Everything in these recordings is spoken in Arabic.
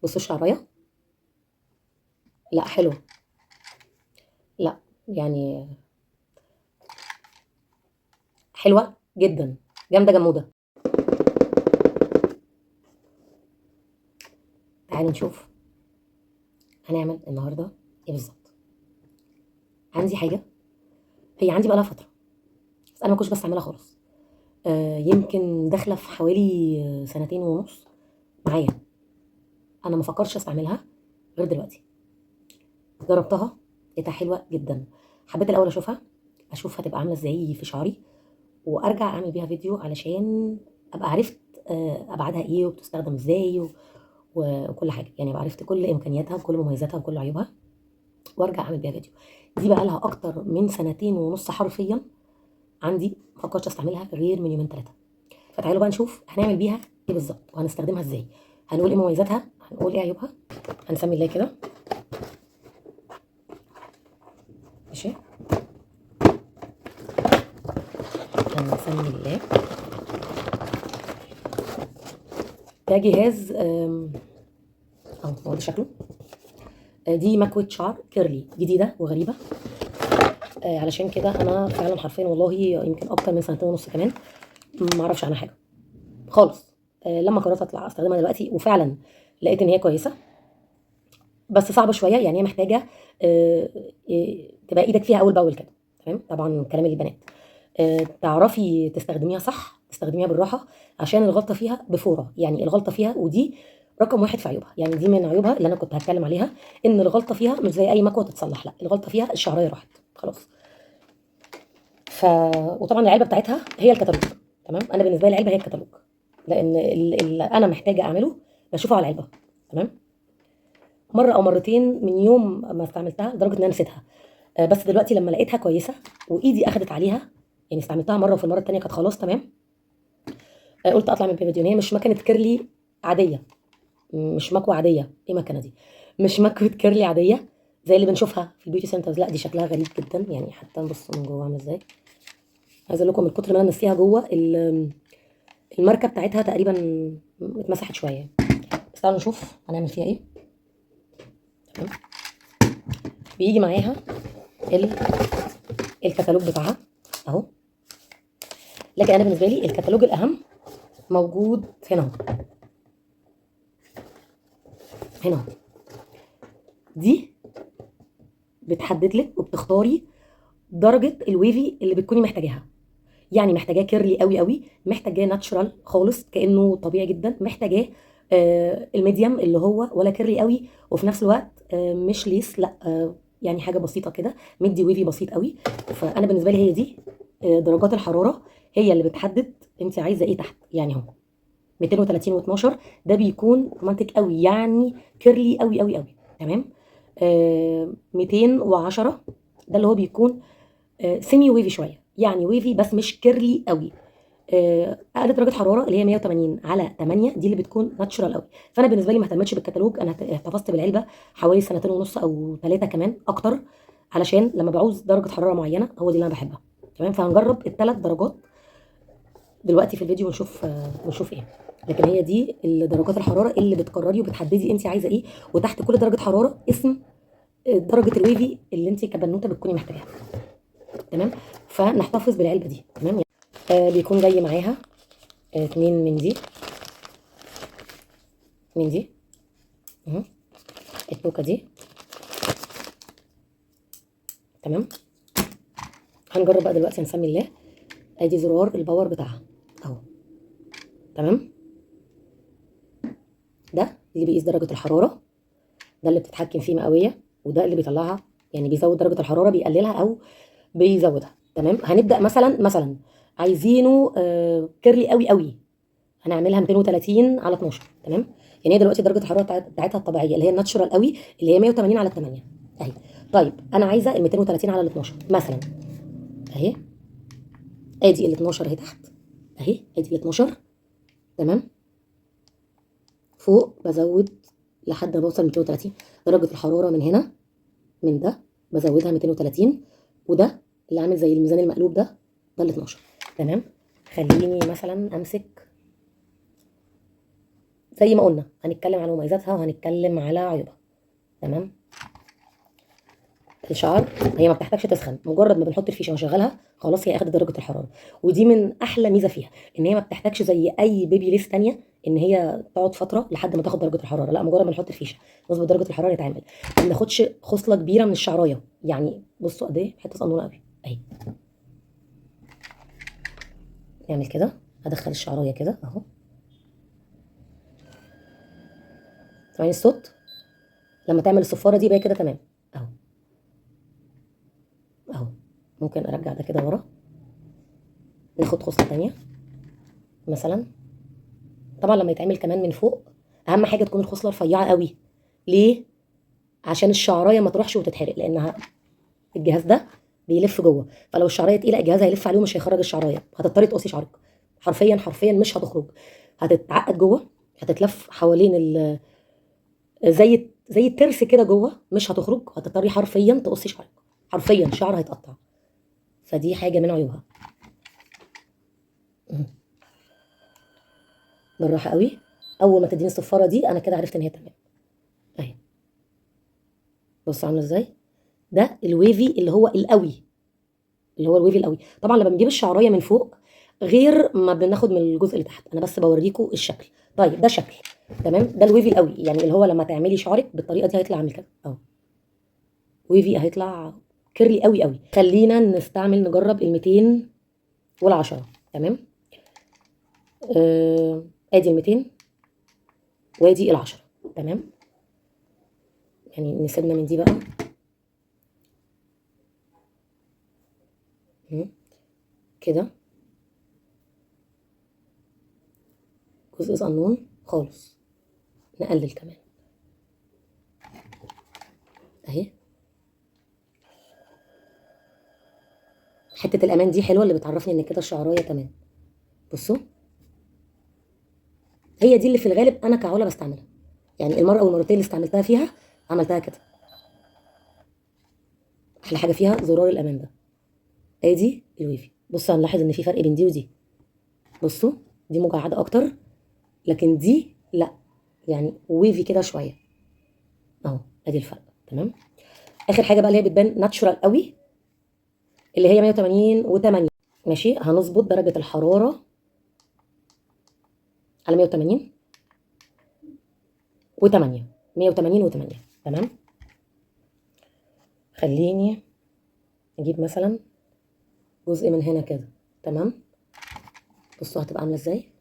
بصوا الشعرايه، لا حلوه، لا يعني حلوه جدا، جامده جموده. تعالوا نشوف هنعمل النهارده ايه بالظبط. عندي حاجه، هي عندي بقالها فتره بس انا ما كنتش بستعملها خالص. يمكن داخله في حوالي سنتين ونص معايا. انا ما فكرتش استعملها غير دلوقتي. جربتها، لقيتها حلوه جدا. حبيت الاول اشوف هتبقى عامله ازاي في شعري، وارجع اعمل بيها فيديو علشان ابقى عرفت ابعادها ايه وبتستخدم ازاي وكل حاجه، يعني ابقى عرفت كل امكانياتها وكل مميزاتها وكل عيوبها، وارجع اعمل بيها فيديو. دي بقى لها اكتر من سنتين ونص حرفيا عندي، ما فكرتش استعملها غير من يومين ثلاثه. فتعالوا بقى نشوف هنعمل بيها ايه بالظبط وهنستخدمها ازاي. هنقول ايه مميزاتها، هنقول ايه عيوبها. هنسمي الله كده، ماشي. هنسمي الله. ده جهاز اهو، هو ده شكله. دي مكوة شعر كيرلي جديدة وغريبة. علشان كده انا فعلا حرفيا والله يمكن اكتر من سنتين ونص كمان ما اعرفش عنها حاجة خالص. لما قررت اطلع استخدمها دلوقتي وفعلا لقيت ان هي كويسة، بس صعبة شوية. يعني هي محتاجة تبقى ايدك فيها اول باول كده، تمام. طبعا كلام البنات. تعرفي تستخدميها صح، تستخدميها بالراحة، عشان الغلطة فيها بفورة. يعني الغلطة فيها، ودي رقم واحد في عيوبها، يعني دي من عيوبها اللي انا كنت هتكلم عليها، ان الغلطة فيها مش زي اي مكوة تتصلح، لا الغلطة فيها الشعرية راحت خلاص. وطبعا العلبة بتاعتها هي الكتالوج، تمام. انا بالنسبة لي العلبة هي الكتالوج، لان اللي انا محتاجة اعمله بشوفه على العلبة، تمام. مرة او مرتين من يوم ما استعملتها لدرجة ان انا نسيتها. بس دلوقتي لما لقيتها كويسة وايدي اخدت عليها، يعني استعملتها مرة وفي المرة التانية كانت خلاص تمام. قلت اطلع من فيديو. هي مش مكنه كيرلي عاديه، مش مكوه عاديه. ايه المكنه دي؟ مش مكوه كيرلي عاديه زي اللي بنشوفها في البيوتي سنترز، لا دي شكلها غريب جدا. يعني حتى نبص من جوه عامله ازاي. عايزه اقول لكم من كتر ما انا نسيها جوه الماركه بتاعتها تقريبا اتمسحت شويه. بس تعالوا نشوف هنعمل فيها ايه. تمام. بيجي معاها الكتالوج بتاعها اهو، لكن انا بالنسبه لي الكتالوج الاهم موجود هنا اهو. هنا اهو. دي بتحدد لك وبتختاري درجه الويفي اللي بتكوني محتاجاها. يعني محتاجاه كيرلي قوي قوي، محتاجاه ناتشورال خالص كانه طبيعي جدا، محتاجاه الميديم اللي هو ولا كيرلي قوي وفي نفس الوقت مش ليس، لا يعني حاجه بسيطه كده، مدي ويفي بسيط قوي. فانا بالنسبه لي هي دي درجات الحراره هي اللي بتحدد انت عايزه ايه تحت. يعني اهو 230 و12 ده بيكون رومانتك قوي، يعني كيرلي قوي قوي قوي، تمام. 210 ده اللي هو بيكون سيمي ويفي شويه، يعني ويفي بس مش كيرلي قوي. اقل درجه حراره اللي هي 180 على 8 دي اللي بتكون ناتشورال قوي. فانا بالنسبه لي ما اهتمتش بالكتالوج، انا احتفظت بالعلبه حوالي سنتين ونص او ثلاثه كمان اكتر، علشان لما بعوز درجه حراره معينه هو دي اللي انا بحبها، تمام. فهنجرب الثلاث درجات دلوقتي في الفيديو ونشوف ايه. لكن هي دي درجات الحراره اللي بتقرري وبتحددي انت عايزه ايه، وتحت كل درجه حراره اسم درجه الويفي اللي انت كبنوته بتكوني محتاجاها، تمام. فنحتفظ بالعلبه دي، تمام. بيكون جاي معاها اتنين من دي اهو، التوكه دي، تمام. هنجرب بقى دلوقتي، هنسمي الله. ادي زرار الباور بتاعها اهو، تمام. ده اللي بيقيس درجه الحراره، ده اللي بتتحكم فيه مئويه، وده اللي بيطلعها، يعني بيزود درجه الحراره بيقللها او بيزودها، تمام. هنبدا مثلا عايزينه كيرلي قوي قوي، هنعملها 230 على 12، تمام. يعني هي دلوقتي درجه الحراره بتاعتها الطبيعيه اللي هي الناتشورال قوي اللي هي 180 على 8 اهي. طيب انا عايزه ال 230 على 12 مثلا اهي. ادي ال 12 اهي تحت اهي، ادي ال 12، تمام. فوق بزود لحد ما بوصل 230 درجه الحراره من هنا، من ده بزودها 230، وده اللي عامل زي الميزان المقلوب ده ال 12، تمام. خليني مثلا امسك زي ما قلنا هنتكلم على مميزاتها وهنتكلم على عيوبها. تمام. الشعر هي ما بتحتاجش تسخن، مجرد ما بنحط الفيشه ونشغلها خلاص هي اخدت درجه الحراره، ودي من احلى ميزه فيها ان هي ما بتحتاجش زي اي بيبي ليس تانية ان هي تقعد فتره لحد ما تاخد درجه الحراره. لا، مجرد ما نحط الفيشه نظبط درجه الحراره يتعمل. ما بناخدش خصله كبيره من الشعرايه. يعني بصوا قد ايه حته صغنونه قوي اهي. نعمل كده، هدخل الشعرايه كده اهو. سامعين الصوت؟ لما تعمل الصفاره دي بقى كده تمام اهو. اهو ممكن ارجع ده كده ورا، ناخد خصله تانية مثلا. طبعا لما يتعمل كمان من فوق اهم حاجه تكون الخصله رفيعه قوي. ليه؟ عشان الشعرايه ما تروحش وتتحرق، لانها الجهاز ده بيلف جوه، فلو الشعرايه تقيله الجهاز هيلف عليه ومش هيخرج الشعرايه، هتضطري تقصي شعرك. حرفيا حرفيا مش هتخرج، هتتعقد جوه، هتتلف حوالين زي الترس كده جوه، مش هتخرج، هتضطري حرفيا تقصي شعرك، حرفيا شعر هيتقطع. فدي حاجه من عيوبها. بالراحه قوي. اول ما تديني الصفاره دي انا كده عرفت ان هي تمام اهي. بص عامله ازاي؟ ده الويفي اللي هو القوي، اللي هو الويفي القوي. طبعا لما بنجيب الشعرايه من فوق غير ما بناخد من الجزء اللي تحت، انا بس بوريكم الشكل. طيب ده شكل تمام، ده الويفي القوي، يعني اللي هو لما تعملي شعرك بالطريقه دي هيطلع عامل كده اهو. ويفي هيطلع كيرلي قوي قوي. خلينا نجرب ال 200 وال 10. تمام. ادي ال 200 وادي ال 10. تمام. يعني نسيبنا من دي بقى. كده جزء صغنون خالص، نقلل كمان اهي. حته الامان دي حلوه، اللي بتعرفني ان كده الشعرايه تمام. بصوا، هي دي اللي في الغالب انا كعلا بستعملها، يعني المره او المرتين اللي استعملتها فيها عملتها كده. احلى حاجه فيها زرار الامان ده. ادي الويفي. بصوا هنلاحظ ان في فرق بين دي ودي. بصوا دي مجعده اكتر، لكن دي لا، يعني ويفي كده شويه اهو. ادي الفرق. تمام. اخر حاجه بقى اللي هي بتبان ناتشورال قوي، اللي هي 180 و8. ماشي، هنظبط درجه الحراره على 180 و8. 180 و8. تمام. خليني اجيب مثلا جزء من هنا كده. تمام. بصوا هتبقى عامله ازاي.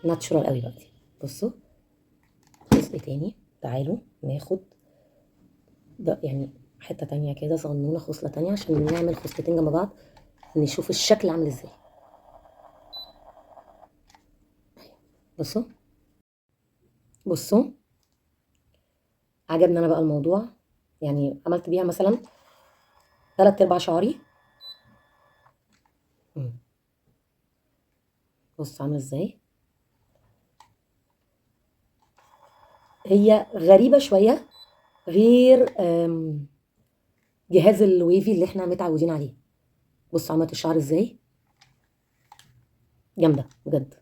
ناتشورال قوي بقى دي. بصوا جزء تاني، تعالوا ناخد ده يعني حته تانية كده صغنونه، خصله تانية عشان نعمل خصلتين جنب بعض نشوف الشكل عامل ازاي. بصوا بصوا عجبني انا بقى الموضوع، يعني عملت بيها مثلا 3/4 شعري. بص عامله ازاي. هي غريبه شويه، غير جهاز الويفي اللي احنا متعودين عليه. بص عملت الشعر ازاي، جامده بجد.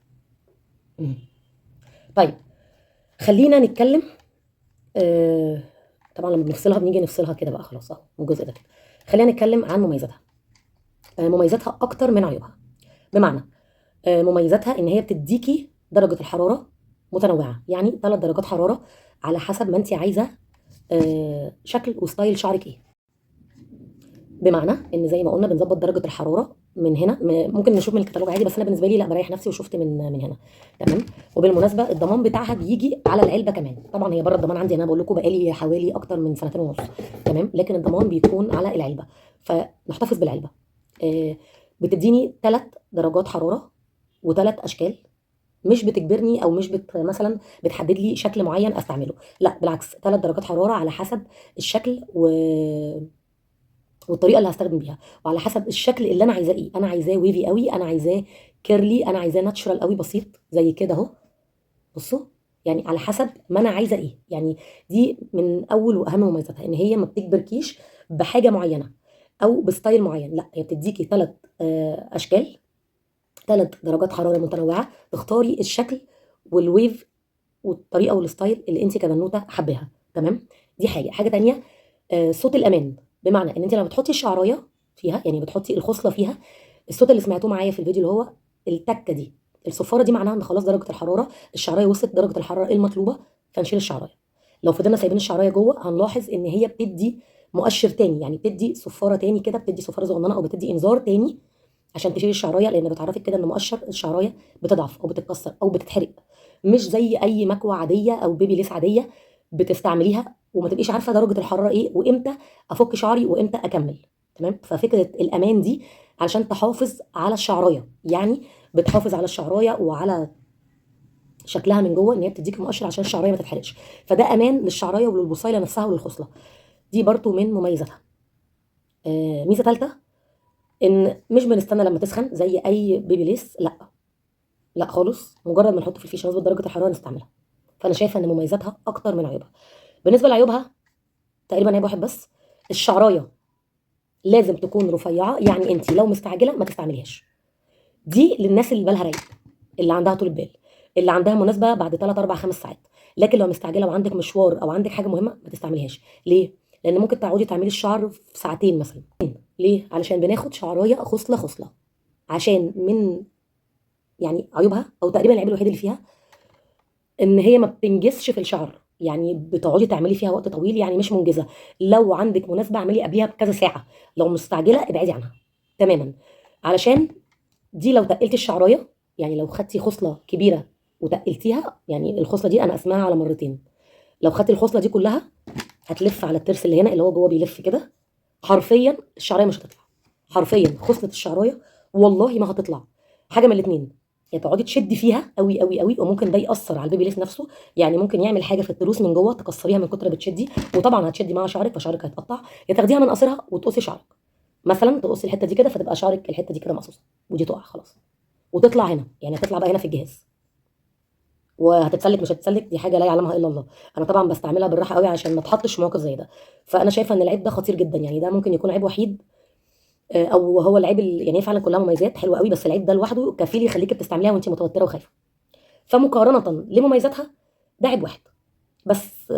طيب خلينا نتكلم. طبعا لما بنفصلها بنيجي نفصلها كده بقى خلاص اهو الجزء ده كده. خلينا نتكلم عن مميزاتها. مميزاتها اكتر من عيوبها. بمعنى مميزاتها ان هي بتديكي درجه الحراره متنوعه، يعني 3 درجات حراره على حسب ما انت عايزه شكل وستايل شعرك ايه. بمعنى ان زي ما قلنا بنظبط درجه الحراره من هنا. ممكن نشوف من الكتالوج عادي، بس انا بالنسبه لي لا، بريح نفسي وشفت من هنا. تمام. وبالمناسبه الضمان بتاعها بيجي على العلبه كمان. طبعا هي بره الضمان عندي، انا بقول لكم بقالي حوالي اكتر من 2.5 سنين. تمام. لكن الضمان بيكون على العلبه، فنحتفظ بالعلبه. بتديني 3 درجات حراره وثلاث اشكال. مش بتجبرني او مش مثلا بتحدد لي شكل معين استعمله، لا بالعكس، 3 درجات حراره على حسب الشكل والطريقه اللي هستخدم بيها، وعلى حسب الشكل اللي انا عايزاه ايه. انا عايزاه ويفي قوي، انا عايزاه كيرلي، انا عايزاه ناتشورال قوي بسيط زي كده اهو. بصوا، يعني على حسب ما انا عايزه ايه يعني. دي من اول واهم مميزاتها، ان هي ما بتجبركيش بحاجه معينه او بستايل معين، لا هي بتديكي 3 اشكال، 3 درجات حراره متنوعه، تختاري الشكل والويف والطريقه والستايل اللي انت كبنوته حباها. تمام. دي حاجه تانية، صوت الامان، بمعنى ان انت لما بتحطي الشعرايه فيها، يعني بتحطي الخصله فيها، الصوت اللي سمعتوه معايا في الفيديو اللي هو التكه دي، الصفاره دي، معناها ان خلاص درجه الحراره، الشعرايه وصلت درجه الحراره المطلوبه، فنشيل الشعرايه. لو فضلنا سايبين الشعرايه جوه هنلاحظ ان هي بتدي مؤشر تاني، يعني بتدي صفاره تاني كده، بتدي صفاره صغننه او بتدي انذار تاني عشان تشيل الشعرايه، لان بتعرفك كده ان مؤشر الشعرايه بتضعف او بتتكسر او بتتحرق. مش زي اي مكوه عاديه او بيبي ليس عاديه بتستعمليها وما تبقيش عارفه درجه الحراره ايه، وامتى افك شعري وامتى اكمل. تمام. ففكره الامان دي علشان تحافظ على الشعرايه، يعني بتحافظ على الشعرايه وعلى شكلها من جوه، ان هي بتديك مؤشر عشان الشعرايه ما تتحرقش، فده امان للشعرايه وللبصيله نفسها وللخصله. دي برضو من مميزاتها. ميزه ثالثه، ان مش بنستنى لما تسخن زي اي بيبي ليس، لا لا خالص، مجرد ما نحط في الفيشه نظبط درجه الحراره نستعملها. فانا شايفه ان مميزاتها اكتر من عيوبها. بالنسبه لعيوبها تقريبا عيب واحد بس، الشعرايه لازم تكون رفيعه، يعني انت لو مستعجله ما تستعمليهاش. دي للناس اللي بالها رايق، اللي عندها طول بال، اللي عندها مناسبه بعد 3 4 5 ساعات. لكن لو مستعجله وعندك مشوار او عندك حاجه مهمه ما تستعمليهاش. ليه؟ لان ممكن تقعدي تعملي الشعر في ساعتين مثلا. ليه؟ علشان بناخد شعرايه خصله خصله. عشان من يعني عيوبها او تقريبا العيب الوحيد اللي فيها ان هي ما بتنجزش في الشعر، يعني بتقعدي تعملي فيها وقت طويل، يعني مش منجزه. لو عندك مناسبه اعملي قبليها بكذا ساعه، لو مستعجله ابعدي عنها تماما. علشان دي لو تقلتي الشعرايه، يعني لو خدتي خصله كبيره وتقلتيها، يعني الخصله دي انا قسمها على مرتين، لو خدتي الخصله دي كلها هتلف على الترس اللي هنا اللي هو جوه بيلف كده، حرفيا الشعرايه مش هتطلع. حرفيا خصله الشعرايه والله ما هتطلع. حاجه من الاثنين، يا تقعدي تشدي فيها قوي قوي قوي، وممكن ده ياثر على البيبي ليف نفسه، يعني ممكن يعمل حاجه في التروس من جوه تكسريها من كتر بتشدي، وطبعا هتشدي مع شعرك فشعرك هيتقطع. يا تاخديها من قصرها وتقصي شعرك، مثلا تقصي الحته دي كده فتبقى شعرك الحته دي كده مقصوصه، ودي تقع خلاص وتطلع هنا، يعني هتطلع بقى هنا في الجهاز وهتتسلك مش هتتسلك، دي حاجه لا يعلمها الا الله. انا طبعا بستعملها بالراحه قوي عشان ما اتحطش في موقف زي ده. فانا شايفه ان العيب ده خطير جدا، يعني ده ممكن يكون عيب وحيد، او هو العيب يعني هي فعلا كلها مميزات حلوه قوي، بس العيب ده لوحده كفيل يخليكي بتستعمليها وانت متوتره وخايفه. فمقارنه لمميزاتها ده عيب واحد بس.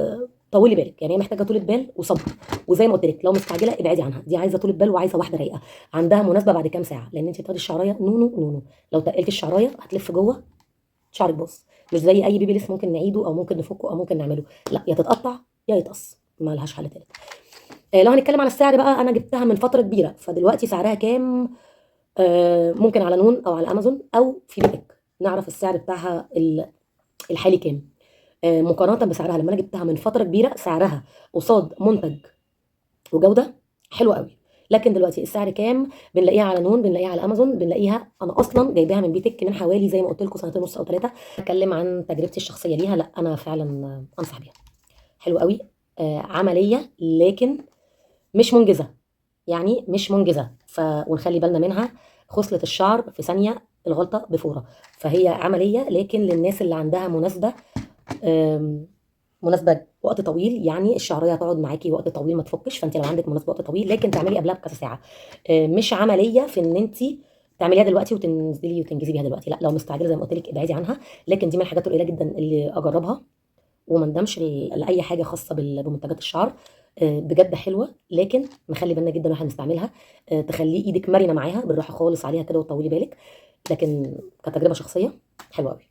طولي بالك، يعني هي محتاجه طولة بال وصبر، وزي ما قلت لك لو مستعجله ابعدي عنها، دي عايزه طولة بال وعايزه واحده رايقه عندها مناسبه بعد كام ساعه، لان انت بتاخدي الشعرايه نونو نونو، لو تقلتي الشعرايه هتلف جوه شعرك باظ. مش زي اي بيبي لسه ممكن نعيده او ممكن نفكه او ممكن نعمله، لا يا تتقطع يا يتقص، ما لهاش حل تالت. لو هنتكلم على السعر بقى، انا جبتها من فتره كبيره، فدلوقتي سعرها كام؟ ممكن على نون او على امازون او في بيتك نعرف السعر بتاعها الحالي كام. مقارنه بسعرها لما انا جبتها من فتره كبيره، سعرها قصاد منتج وجوده حلوه قوي. لكن دلوقتي السعر كام؟ بنلاقيها على نون، بنلاقيها على امازون، بنلاقيها انا اصلا جايباها من بيتك من حوالي زي ما قلت لكم سنتين ونص او 3. اتكلم عن تجربتي الشخصيه ليها، لا انا فعلا انصح بيها، حلوه قوي. عمليه لكن مش منجزه، يعني مش منجزه ونخلي بالنا منها. خصله الشعر في ثانيه، الغلطه بفوره. فهي عمليه لكن للناس اللي عندها مناسبه وقت طويل، يعني الشعريه هتقعد معاكي وقت طويل ما تفكش، فانت لو عندك مناسبه وقت طويل لكن تعملي قبلها بكذا ساعه. مش عمليه في ان انت تعمليها دلوقتي وتنزلي وتنجزي بيها دلوقتي، لا لو مستعجله زي ما قلت لك ابعدي عنها. لكن دي من الحاجات القليله جدا اللي اجربها وما ندمش لاي حاجه خاصه بمنتجات الشعر. بجد حلوه، لكن نخلي بالنا جدا واحنا بنستعملها. تخلي ايدك مرنه معاها بالراحه خالص عليها كده وتطولي بالك، لكن كتجربه شخصيه حلوه قوي.